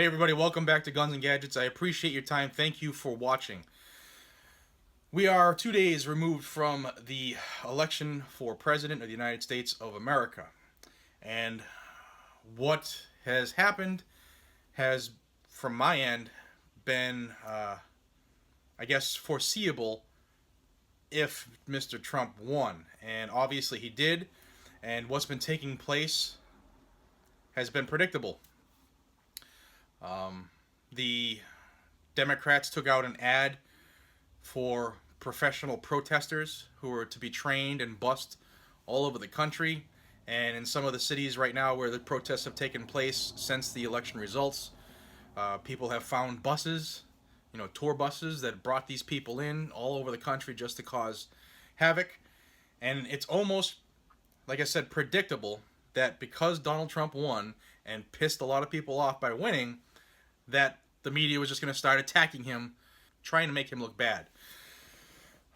Hey everybody, welcome back to Guns and Gadgets. I appreciate your time. Thank you for watching. We are 2 days removed from the election for President of the United States of America. And what has happened has, from my end, been, I guess, foreseeable if Mr. Trump won. And obviously he did. And what's been taking place has been predictable. The Democrats took out an ad for professional protesters who are to be trained and bussed all over the country. And in some of the cities right now where the protests have taken place since the election results, people have found buses, tour buses that brought these people in all over the country just to cause havoc. And it's almost, like I said, predictable that because Donald Trump won and pissed a lot of people off by winning, that the media was just going to start attacking him, trying to make him look bad.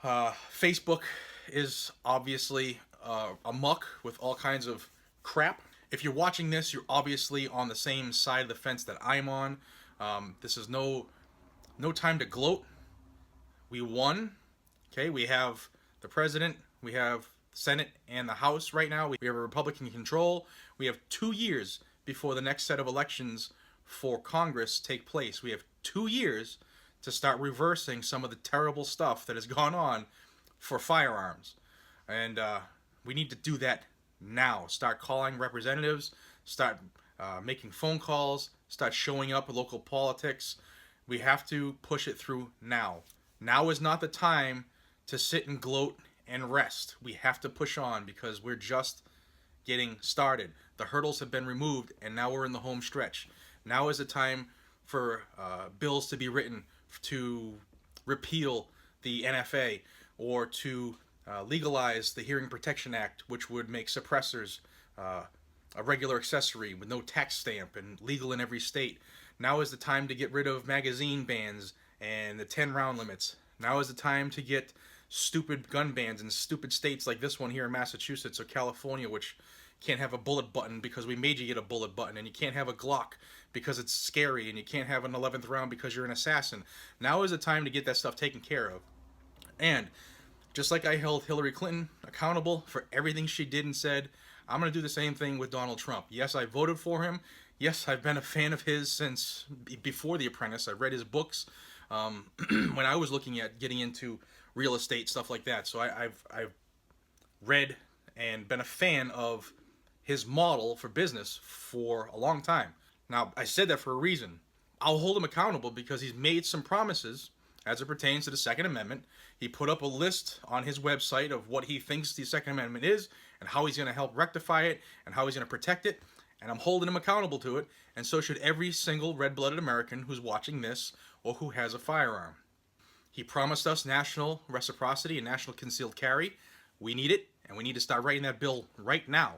Facebook is obviously amok with all kinds of crap. If you're watching this, you're obviously on the same side of the fence that I'm on. This is no time to gloat. We won. Okay, we have the president, we have the Senate and the House right now. We have a Republican control. We have 2 years before the next set of elections for Congress take place. We have 2 years to start reversing some of the terrible stuff that has gone on for firearms. And we need to do that now. Start calling representatives, start making phone calls, start showing up at local politics. We have to push it through now. Now is not the time to sit and gloat and rest. We have to push on because we're just getting started. The hurdles have been removed and now we're in the home stretch. Now is the time for bills to be written to repeal the NFA or to legalize the Hearing Protection Act, which would make suppressors a regular accessory with no tax stamp and legal in every state. Now is the time to get rid of magazine bans and the 10-round limits. Now is the time to get stupid gun bans in stupid states like this one here in Massachusetts or California, which can't have a bullet button because we made you get a bullet button, and you can't have a Glock because it's scary, and you can't have an 11th round because you're an assassin. Now is the time to get that stuff taken care of. And just like I held Hillary Clinton accountable for everything she did and said, I'm going to do the same thing with Donald Trump. Yes, I voted for him. Yes, I've been a fan of his since before The Apprentice. I read his books when I was looking at getting into real estate, stuff like that. So I've read and been a fan of his model for business for a long time. Now, I said that for a reason. I'll hold him accountable because he's made some promises as it pertains to the Second Amendment. He put up a list on his website of what he thinks the Second Amendment is and how he's going to help rectify it and how he's going to protect it. And I'm holding him accountable to it, and so should every single red-blooded American who's watching this or who has a firearm. He promised us national reciprocity and national concealed carry. We need it, and we need to start writing that bill right now.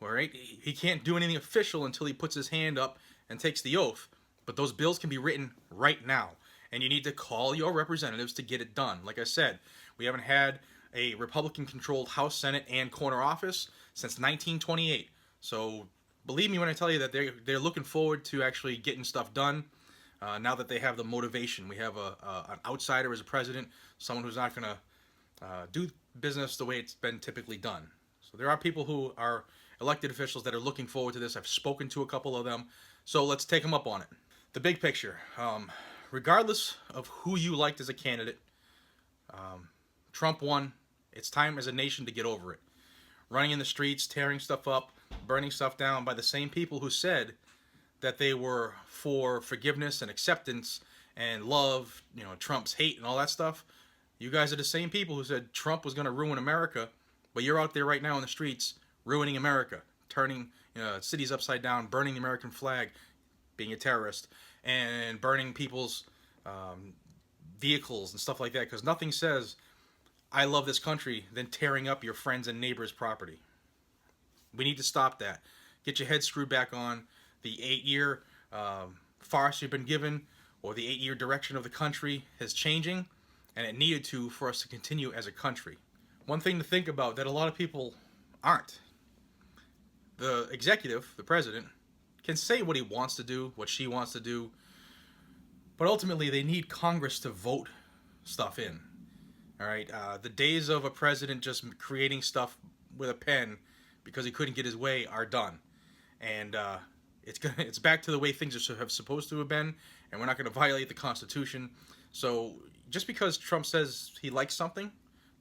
All right? He can't do anything official until he puts his hand up and takes the oath, but those bills can be written right now, and you need to call your representatives to get it done. Like I said, we haven't had a Republican-controlled House, Senate, and corner office since 1928. So believe me when I tell you that they're looking forward to actually getting stuff done now that they have the motivation. We have an outsider as a president, someone who's not going to do business the way it's been typically done. So there are people who are elected officials that are looking forward to this. I've spoken to a couple of them, so let's take them up on it. The big picture, regardless of who you liked as a candidate, Trump won. It's time as a nation to get over it. Running in the streets, tearing stuff up, burning stuff down by the same people who said that they were for forgiveness and acceptance and love, Trump's hate and all that stuff. You guys are the same people who said Trump was going to ruin America, but you're out there right now in the streets ruining America, turning cities upside down, burning the American flag, being a terrorist, and burning people's vehicles and stuff like that, because nothing says I love this country than tearing up your friends' and neighbors' property. We need to stop that. Get your head screwed back on. The 8-year farce you've been given, or the 8-year direction of the country is changing, and it needed to for us to continue as a country. One thing to think about that a lot of people aren't. The executive, the president, can say what he wants to do, what she wants to do, but ultimately they need Congress to vote stuff in. All right, the days of a president just creating stuff with a pen because he couldn't get his way are done, and it's back to the way things have supposed to have been, and we're not going to violate the Constitution. So just because Trump says he likes something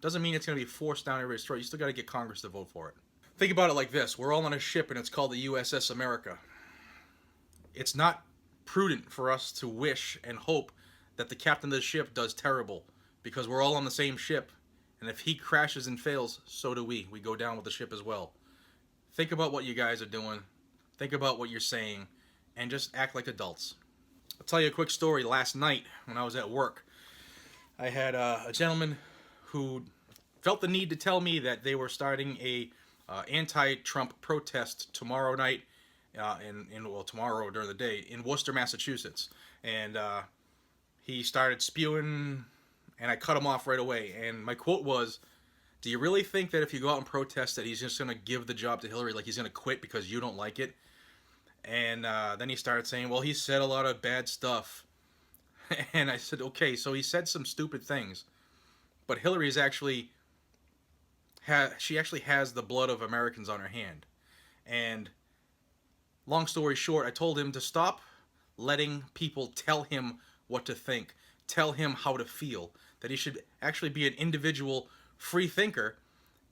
doesn't mean it's going to be forced down everybody's throat. You still got to get Congress to vote for it. Think about it like this: we're all on a ship, and it's called the USS America. It's not prudent for us to wish and hope that the captain of the ship does terrible, because we're all on the same ship, and if he crashes and fails, so do we. We go down with the ship as well. Think about what you guys are doing. Think about what you're saying, and just act like adults. I'll tell you a quick story. Last night, when I was at work, I had a gentleman who felt the need to tell me that they were starting a anti-Trump protest tomorrow night, tomorrow during the day in Worcester, Massachusetts, and he started spewing, and I cut him off right away. And my quote was, "Do you really think that if you go out and protest that he's just going to give the job to Hillary, like he's going to quit because you don't like it?" And then he started saying, "Well, he said a lot of bad stuff." And I said, "Okay, so he said some stupid things, but Hillary is actually she actually has the blood of Americans on her hand." And long story short, I told him to stop letting people tell him what to think, tell him how to feel, that he should actually be an individual free thinker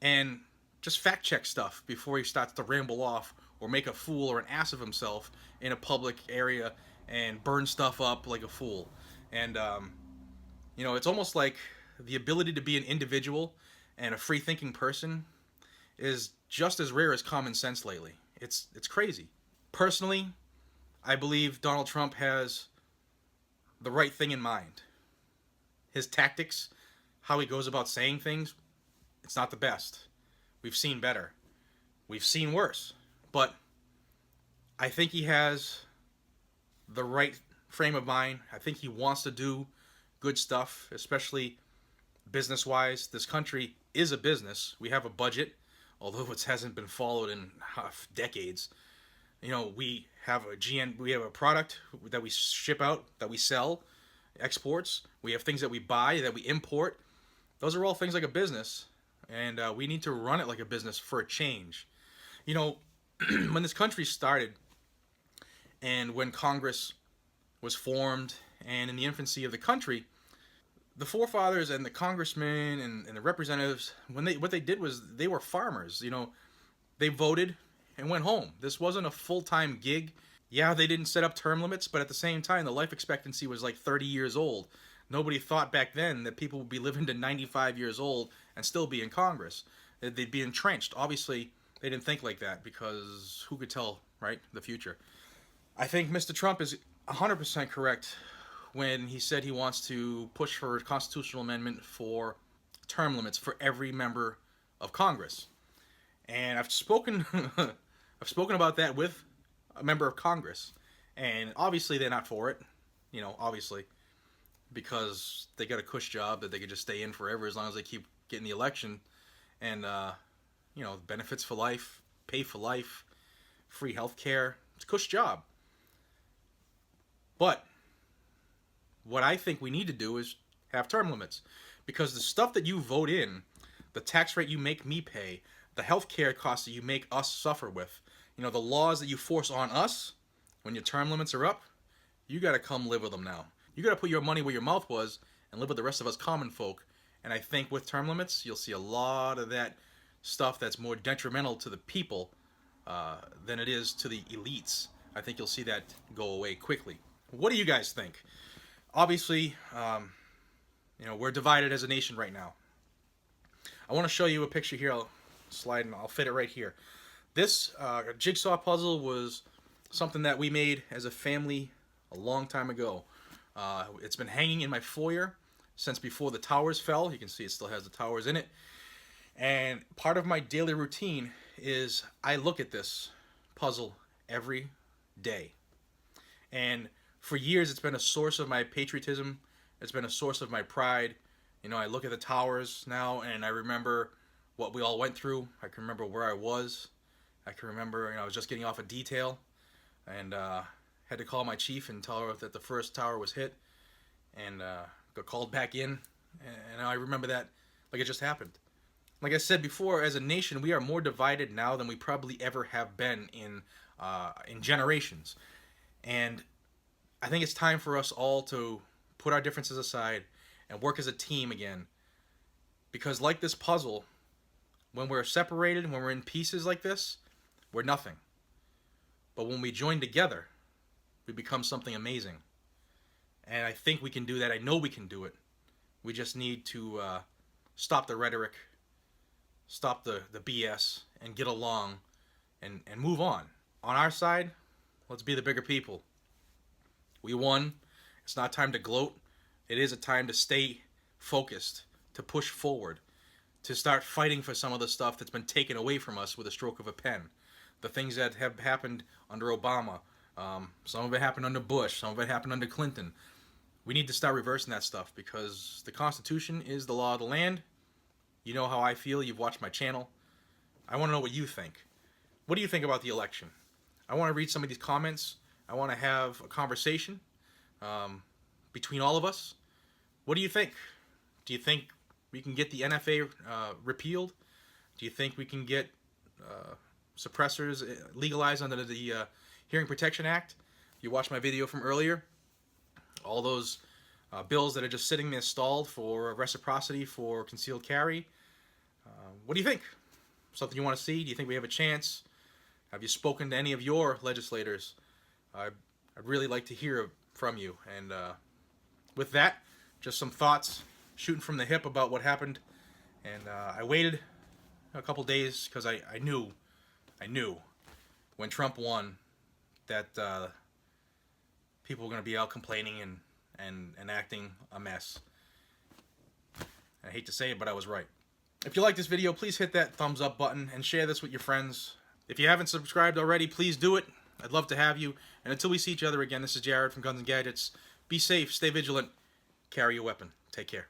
and just fact check stuff before he starts to ramble off or make a fool or an ass of himself in a public area and burn stuff up like a fool. And, it's almost like the ability to be an individual and a free thinking person is just as rare as common sense lately. It's crazy. Personally, I believe Donald Trump has the right thing in mind. His tactics, how he goes about saying things, it's not the best. We've seen better. We've seen worse. But I think he has the right frame of mind. I think he wants to do good stuff, especially business-wise. This country is a business. We have a budget, although it hasn't been followed in decades. We have we have a product that we ship out, that we sell, exports. We have things that we buy, that we import. Those are all things like a business, and we need to run it like a business for a change. When this country started, and when Congress was formed, and in the infancy of the country, the forefathers and the congressmen and the representatives, what they did was they were farmers. They voted and went home. This wasn't a full-time gig. Yeah, they didn't set up term limits, but at the same time, the life expectancy was like 30 years old. Nobody thought back then that people would be living to 95 years old and still be in Congress. They'd be entrenched. Obviously, they didn't think like that because who could tell, right, the future. I think Mr. Trump is 100% correct when he said he wants to push for a constitutional amendment for term limits for every member of Congress. And I've spoken about that with a member of Congress, and obviously they're not for it, obviously, because they got a cush job that they could just stay in forever as long as they keep getting the election, and benefits for life, pay for life, free health care. It's a cush job. But what I think we need to do is have term limits, because the stuff that you vote in, the tax rate you make me pay, the health care costs that you make us suffer with, the laws that you force on us when your term limits are up, you got to come live with them now. You got to put your money where your mouth was and live with the rest of us common folk. And I think with term limits, you'll see a lot of that stuff that's more detrimental to the people than it is to the elites. I think you'll see that go away quickly. What do you guys think? Obviously, we're divided as a nation right now. I want to show you a picture here. I'll slide and I'll fit it right here. This jigsaw puzzle was something that we made as a family a long time ago. It's been hanging in my foyer since before the towers fell. You can see it still has the towers in it. And part of my daily routine is I look at this puzzle every day. And for years, it's been a source of my patriotism. It's been a source of my pride. I look at the towers now and I remember what we all went through. I can remember where I was. I can remember, I was just getting off a detail. and had to call my chief and tell her that the first tower was hit, and got called back in. And I remember that like it just happened. Like I said before, as a nation, we are more divided now than we probably ever have been in generations. And I think it's time for us all to put our differences aside and work as a team again. Because like this puzzle, when we're separated, when we're in pieces like this, we're nothing. But when we join together, we become something amazing. And I think we can do that. I know we can do it. We just need to stop the rhetoric, stop the BS, and get along and move on. On our side, let's be the bigger people. We won. It's not time to gloat. It is a time to stay focused, to push forward, to start fighting for some of the stuff that's been taken away from us with a stroke of a pen. The things that have happened under Obama, some of it happened under Bush, some of it happened under Clinton. We need to start reversing that stuff because the Constitution is the law of the land. You know how I feel. You've watched my channel. I want to know what you think. What do you think about the election? I want to read some of these comments. I want to have a conversation between all of us. What do you think? Do you think we can get the NFA repealed? Do you think we can get suppressors legalized under the Hearing Protection Act? You watched my video from earlier. All those bills that are just sitting there stalled for reciprocity for concealed carry. What do you think? Something you want to see? Do you think we have a chance? Have you spoken to any of your legislators? I'd really like to hear from you. And with that, just some thoughts, shooting from the hip about what happened. And I waited a couple days because I knew when Trump won that people were going to be out complaining and acting a mess. I hate to say it, but I was right. If you like this video, please hit that thumbs up button and share this with your friends. If you haven't subscribed already, please do it. I'd love to have you. And until we see each other again, this is Jared from Guns and Gadgets. Be safe, stay vigilant, carry your weapon. Take care.